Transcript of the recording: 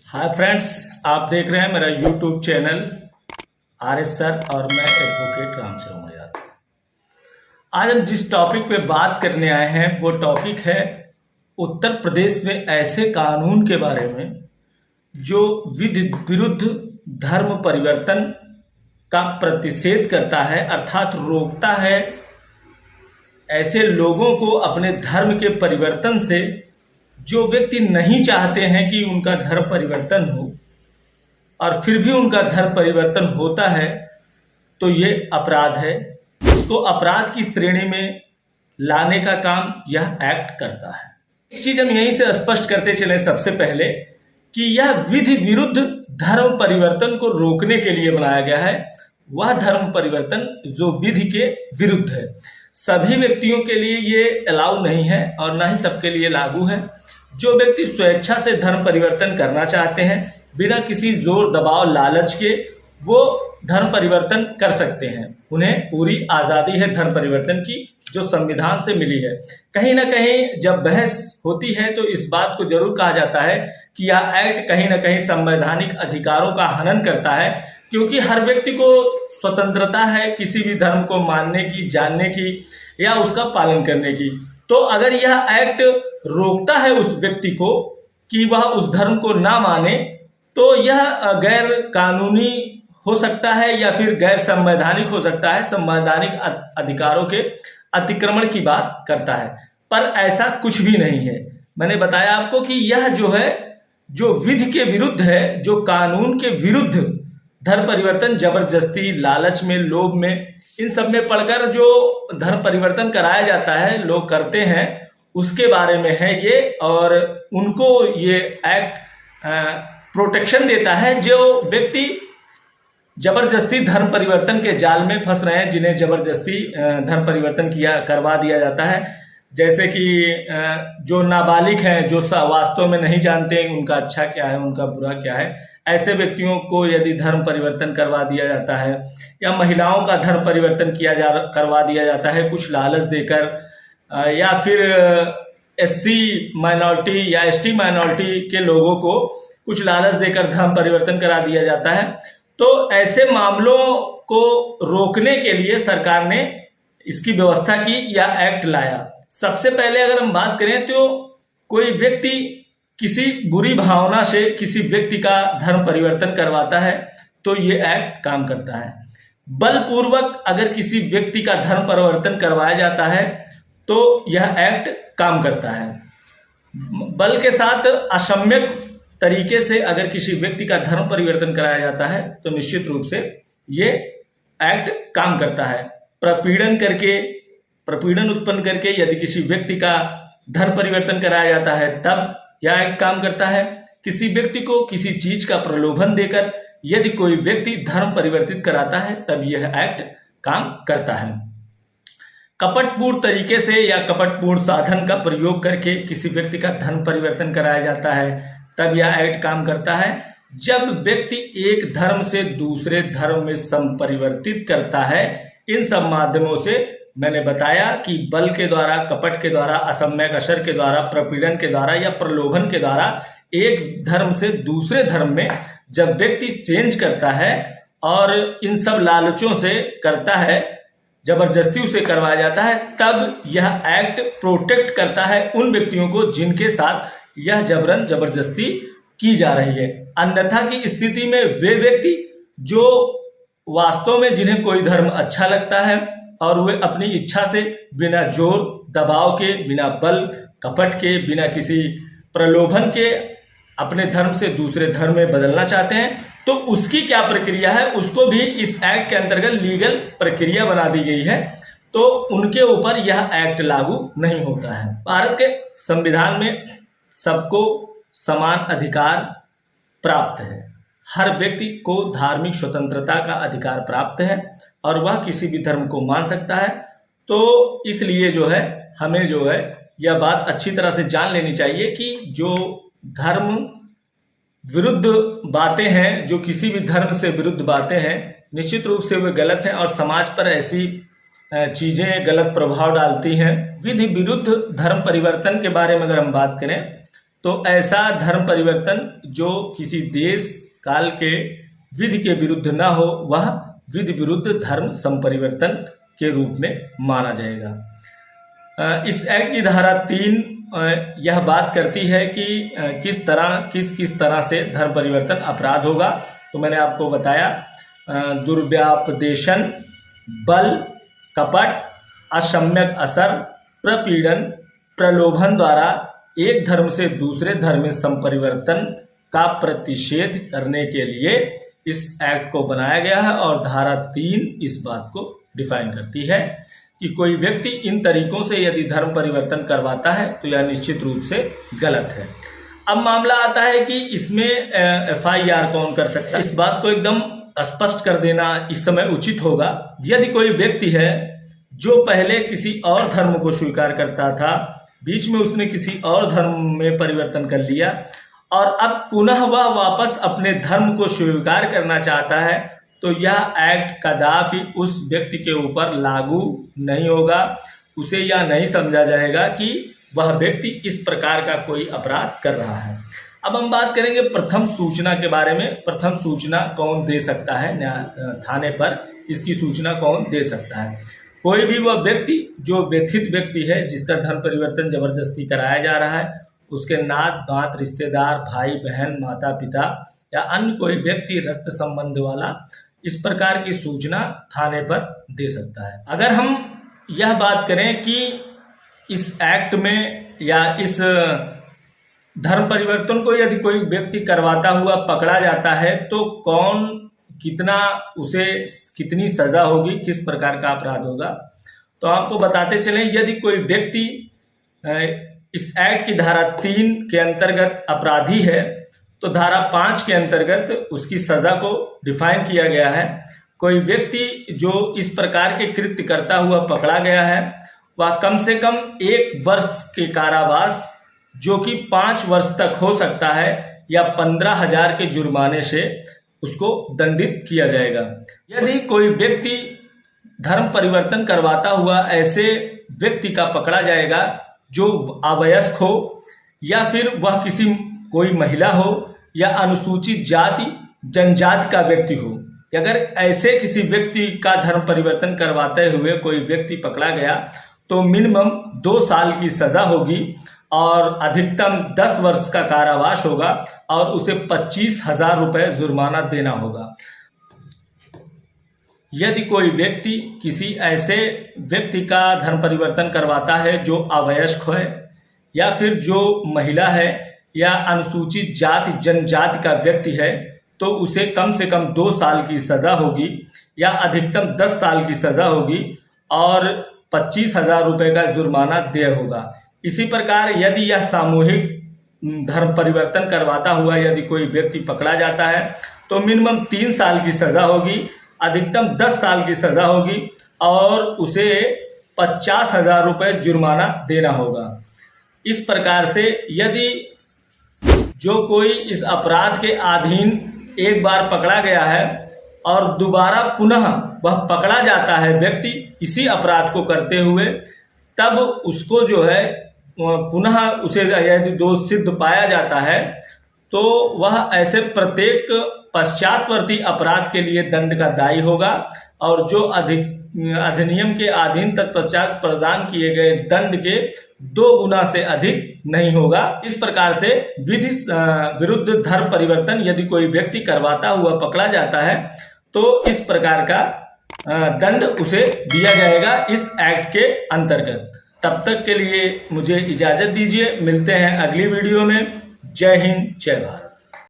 Hi friends, आप देख रहे हैं मेरा यूट्यूब चैनल आर.एस. सर और मैं एडवोकेट राम शर्मा यादव। आज हम जिस टॉपिक पे बात करने आए हैं वो टॉपिक है उत्तर प्रदेश में ऐसे कानून के बारे में जो विधि विरुद्ध धर्म परिवर्तन का प्रतिषेध करता है, अर्थात रोकता है ऐसे लोगों को अपने धर्म के परिवर्तन से जो व्यक्ति नहीं चाहते हैं कि उनका धर्म परिवर्तन हो और फिर भी उनका धर्म परिवर्तन होता है तो ये अपराध है। इसको अपराध की श्रेणी में लाने का काम यह एक्ट करता है। एक चीज हम यहीं से स्पष्ट करते चले सबसे पहले कि यह विधि विरुद्ध धर्म परिवर्तन को रोकने के लिए बनाया गया है। वह धर्म परिवर्तन जो विधि के विरुद्ध है, सभी व्यक्तियों के लिए ये अलाउ नहीं है और ना ही सबके लिए लागू है। जो व्यक्ति स्वेच्छा से धर्म परिवर्तन करना चाहते हैं, बिना किसी जोर दबाव लालच के वो धर्म परिवर्तन कर सकते हैं। उन्हें पूरी आज़ादी है धर्म परिवर्तन की जो संविधान से मिली है। कहीं ना कहीं जब बहस होती है तो इस बात को जरूर कहा जाता है कि यह एक्ट कहीं ना कहीं संवैधानिक अधिकारों का हनन करता है, क्योंकि हर व्यक्ति को स्वतंत्रता है किसी भी धर्म को मानने की, जानने की या उसका पालन करने की। तो अगर यह एक्ट रोकता है उस व्यक्ति को कि वह उस धर्म को ना माने तो यह गैर कानूनी हो सकता है या फिर गैर संवैधानिक हो सकता है, संवैधानिक अधिकारों के अतिक्रमण की बात करता है। पर ऐसा कुछ भी नहीं है। मैंने बताया आपको कि यह जो है जो विधि के विरुद्ध है, जो कानून के विरुद्ध धर्म परिवर्तन जबरदस्ती, लालच में, लोभ में, इन सब में पढ़कर जो धर्म परिवर्तन कराया जाता है, लोग करते हैं, उसके बारे में है ये। और उनको ये एक्ट प्रोटेक्शन देता है जो व्यक्ति जबरदस्ती धर्म परिवर्तन के जाल में फंस रहे हैं, जिन्हें जबरदस्ती धर्म परिवर्तन करवा दिया जाता है। जैसे कि जो नाबालिग हैं, जो वास्तव में नहीं जानते उनका अच्छा क्या है, उनका बुरा क्या है, ऐसे व्यक्तियों को यदि धर्म परिवर्तन करवा दिया जाता है, या महिलाओं का धर्म परिवर्तन करवा दिया जाता है कुछ लालच देकर, या फिर एससी माइनॉरिटी या एसटी माइनॉरिटी के लोगों को कुछ लालच देकर धर्म परिवर्तन करा दिया जाता है, तो ऐसे मामलों को रोकने के लिए सरकार ने इसकी व्यवस्था की या एक्ट लाया। सबसे पहले अगर हम बात करें तो कोई व्यक्ति किसी बुरी भावना से किसी व्यक्ति का धर्म परिवर्तन करवाता है तो ये एक्ट काम करता है। बलपूर्वक अगर किसी व्यक्ति का धर्म परिवर्तन करवाया जाता है तो यह एक्ट काम करता है। बल के साथ असम्यक तरीके से अगर किसी व्यक्ति का धर्म परिवर्तन कराया जाता है तो निश्चित रूप से ये एक्ट काम करता है। प्रपीड़न उत्पन्न करके यदि किसी व्यक्ति का धर्म परिवर्तन कराया जाता है तब यह एक्ट काम करता है। किसी व्यक्ति को किसी चीज का प्रलोभन देकर यदि कोई व्यक्ति धर्म परिवर्तित कराता है तब यह एक्ट काम करता है। कपटपूर्ण तरीके से या कपटपूर्ण साधन का प्रयोग करके किसी व्यक्ति का धर्म परिवर्तन कराया जाता है तब यह एक्ट काम करता है। जब व्यक्ति एक धर्म से दूसरे धर्म में संपरिवर्तित करता है, इन सब माध्यमों से मैंने बताया कि बल के द्वारा, कपट के द्वारा, असम्यक असर के द्वारा, प्रपीड़न के द्वारा या प्रलोभन के द्वारा एक धर्म से दूसरे धर्म में जब व्यक्ति चेंज करता है और इन सब लालचों से करता है, जबरदस्ती उसे करवाया जाता है, तब यह एक्ट प्रोटेक्ट करता है उन व्यक्तियों को जिनके साथ यह जबरन जबरदस्ती की जा रही है। अन्यथा की स्थिति में वे व्यक्ति जो वास्तव में जिन्हें कोई धर्म अच्छा लगता है और वे अपनी इच्छा से बिना जोर दबाव के, बिना बल कपट के, बिना किसी प्रलोभन के अपने धर्म से दूसरे धर्म में बदलना चाहते हैं, तो उसकी क्या प्रक्रिया है, उसको भी इस एक्ट के अंतर्गत लीगल प्रक्रिया बना दी गई है। तो उनके ऊपर यह एक्ट लागू नहीं होता है। भारत के संविधान में सबको समान अधिकार प्राप्त है। हर व्यक्ति को धार्मिक स्वतंत्रता का अधिकार प्राप्त है और वह किसी भी धर्म को मान सकता है। तो इसलिए जो है हमें जो है यह बात अच्छी तरह से जान लेनी चाहिए कि जो धर्म विरुद्ध बातें हैं, जो किसी भी धर्म से विरुद्ध बातें हैं, निश्चित रूप से वे गलत हैं और समाज पर ऐसी चीजें गलत प्रभाव डालती हैं। विधि विरुद्ध धर्म परिवर्तन के बारे में अगर हम बात करें तो ऐसा धर्म परिवर्तन जो किसी देश काल के विधि के विरुद्ध न हो, वह विधि विरुद्ध धर्म संपरिवर्तन के रूप में माना जाएगा। इस एक्ट की धारा 3 यह बात करती है कि किस तरह से धर्म परिवर्तन अपराध होगा। तो मैंने आपको बताया, दुर्व्यापदेशन, बल, कपट, असम्यक असर, प्रपीड़न, प्रलोभन द्वारा एक धर्म से दूसरे धर्म में संपरिवर्तन का प्रतिषेध करने के लिए इस एक्ट को बनाया गया है। और धारा 3 इस बात को डिफाइन करती है कि कोई व्यक्ति इन तरीकों से यदि धर्म परिवर्तन करवाता है तो यह निश्चित रूप से गलत है। अब मामला आता है कि इसमें FIR कौन कर सकता है। इस बात को एकदम स्पष्ट कर देना इस समय उचित होगा। यदि कोई व्यक्ति है जो पहले किसी और धर्म को स्वीकार करता था, बीच में उसने किसी और धर्म में परिवर्तन कर लिया और अब पुनः वह वापस अपने धर्म को स्वीकार करना चाहता है, तो यह एक्ट कदापि उस व्यक्ति के ऊपर लागू नहीं होगा। उसे यह नहीं समझा जाएगा कि वह व्यक्ति इस प्रकार का कोई अपराध कर रहा है। अब हम बात करेंगे प्रथम सूचना के बारे में। प्रथम सूचना कौन दे सकता है? थाने पर इसकी सूचना कौन दे सकता है? कोई भी वह व्यक्ति जो व्यथित व्यक्ति है, जिसका धर्म परिवर्तन जबरदस्ती कराया जा रहा है, उसके नात बात रिश्तेदार, भाई बहन, माता पिता या अन्य कोई व्यक्ति रक्त संबंध वाला इस प्रकार की सूचना थाने पर दे सकता है। अगर हम यह बात करें कि इस एक्ट में या इस धर्म परिवर्तन को यदि कोई व्यक्ति करवाता हुआ पकड़ा जाता है तो उसे कितनी सजा होगी, किस प्रकार का अपराध होगा, तो आपको बताते चलें। यदि कोई व्यक्ति इस एक्ट की धारा 3 के अंतर्गत अपराधी है तो धारा 5 के अंतर्गत उसकी सजा को डिफाइन किया गया है। कोई व्यक्ति जो इस प्रकार के कृत्य करता हुआ पकड़ा गया है वह कम से कम 1 वर्ष के कारावास, जो कि 5 वर्ष तक हो सकता है, या 15,000 के जुर्माने से उसको दंडित किया जाएगा। यदि कोई व्यक्ति धर्म परिवर्तन करवाता हुआ ऐसे व्यक्ति का पकड़ा जाएगा जो अवयस्क हो, या फिर वह कोई महिला हो, या अनुसूचित जाति जनजाति का व्यक्ति हो। अगर ऐसे किसी व्यक्ति का धर्म परिवर्तन करवाते हुए कोई व्यक्ति पकड़ा गया तो मिनिमम 2 साल की सजा होगी और अधिकतम 10 वर्ष का कारावास होगा और उसे 25,000 रुपये जुर्माना देना होगा। यदि कोई व्यक्ति किसी ऐसे व्यक्ति का धर्म परिवर्तन करवाता है जो अवयस्क है, या फिर जो महिला है, या अनुसूचित जाति जनजाति का व्यक्ति है, तो उसे कम से कम 2 साल की सज़ा होगी या अधिकतम 10 साल की सज़ा होगी और 25,000 रुपये का जुर्माना देय होगा। इसी प्रकार यदि यह सामूहिक धर्म परिवर्तन करवाता हुआ यदि कोई व्यक्ति पकड़ा जाता है तो मिनिमम 3 साल की सज़ा होगी, अधिकतम 10 साल की सज़ा होगी और उसे 50,000 रुपये जुर्माना देना होगा। इस प्रकार से यदि जो कोई इस अपराध के अधीन एक बार पकड़ा गया है और दोबारा पुनः वह पकड़ा जाता है व्यक्ति इसी अपराध को करते हुए, तब उसको जो है पुनः उसे यदि दोष सिद्ध पाया जाता है तो वह ऐसे प्रत्येक पश्चातवर्ती अपराध के लिए दंड का दायी होगा और जो अधिनियम के अधीन तत्पश्चात प्रदान किए गए दंड के 2 गुना से अधिक नहीं होगा। इस प्रकार से विधि विरुद्ध धर्म परिवर्तन यदि कोई व्यक्ति करवाता हुआ पकड़ा जाता है तो इस प्रकार का दंड उसे दिया जाएगा इस एक्ट के अंतर्गत। तब तक के लिए मुझे इजाज़त दीजिए, मिलते हैं अगली वीडियो में। जय हिंद, जय भारत।